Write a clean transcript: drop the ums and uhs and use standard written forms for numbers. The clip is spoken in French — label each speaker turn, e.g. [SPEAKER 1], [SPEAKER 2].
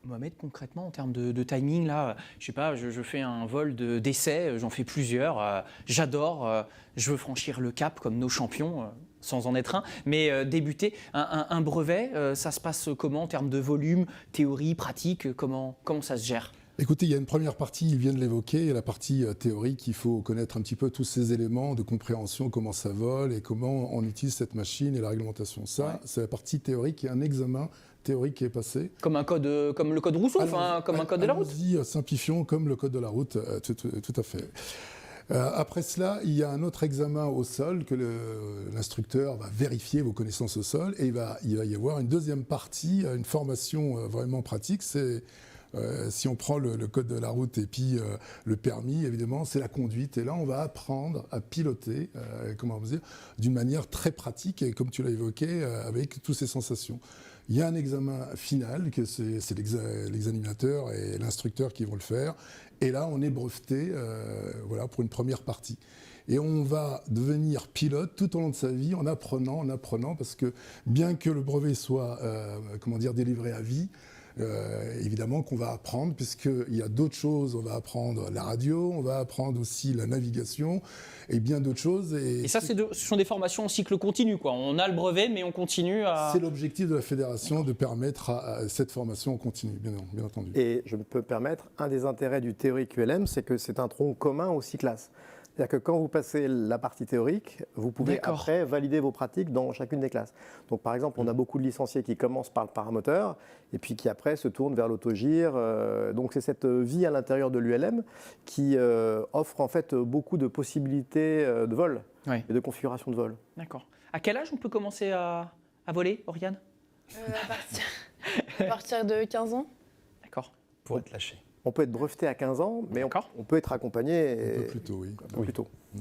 [SPEAKER 1] Mohamed, concrètement, en termes de timing, là, je sais pas, je fais un vol d'essai, j'en fais plusieurs, j'adore, je veux franchir le cap comme nos champions, sans en être un, mais débuter un brevet, ça se passe comment en termes de volume, théorie, pratique, comment ça se gère ?
[SPEAKER 2] Écoutez, il y a une première partie, il vient de l'évoquer, la partie théorique, il faut connaître un petit peu tous ces éléments de compréhension, comment ça vole et comment on utilise cette machine et la réglementation. Ça, c'est la partie théorique, il y a un examen théorique qui est passé.
[SPEAKER 1] Comme le code Rousseau, comme un code de la route.
[SPEAKER 2] Allons-y, simplifions comme le code de la route, tout à fait. Après cela, il y a un autre examen au sol que l'instructeur va vérifier vos connaissances au sol et il va y avoir une deuxième partie, une formation vraiment pratique. C'est si on prend le code de la route et puis le permis, évidemment, c'est la conduite. Et là, on va apprendre à piloter, d'une manière très pratique et comme tu l'as évoqué, avec toutes ces sensations. Il y a un examen final, que c'est l'examinateur et l'instructeur qui vont le faire. Et là, on est breveté pour une première partie. Et on va devenir pilote tout au long de sa vie en apprenant, parce que bien que le brevet soit délivré à vie, évidemment qu'on va apprendre, puisqu'il y a d'autres choses. On va apprendre la radio, on va apprendre aussi la navigation et bien d'autres choses. Et
[SPEAKER 1] ça, ce sont des formations en cycle continu, quoi. On a le brevet, mais on continue à...
[SPEAKER 2] C'est l'objectif de la fédération de permettre à cette formation en continu, bien entendu.
[SPEAKER 3] Et je peux me permettre, un des intérêts du théorique ULM, c'est que c'est un tronc commun aux 6 classes. C'est-à-dire que quand vous passez la partie théorique, vous pouvez après valider vos pratiques dans chacune des classes. Donc par exemple, on a beaucoup de licenciés qui commencent par le paramoteur et puis qui après se tournent vers l'autogire. Donc c'est cette vie à l'intérieur de l'ULM qui offre en fait beaucoup de possibilités de vol et de configuration de vol.
[SPEAKER 1] D'accord. À quel âge on peut commencer à voler, Oriane ?
[SPEAKER 4] À partir de 15 ans.
[SPEAKER 1] D'accord.
[SPEAKER 5] Pour être lâché.
[SPEAKER 3] On peut être breveté à 15 ans, mais on peut être accompagné
[SPEAKER 2] Un peu plus tôt, oui.
[SPEAKER 3] Un peu plus tôt.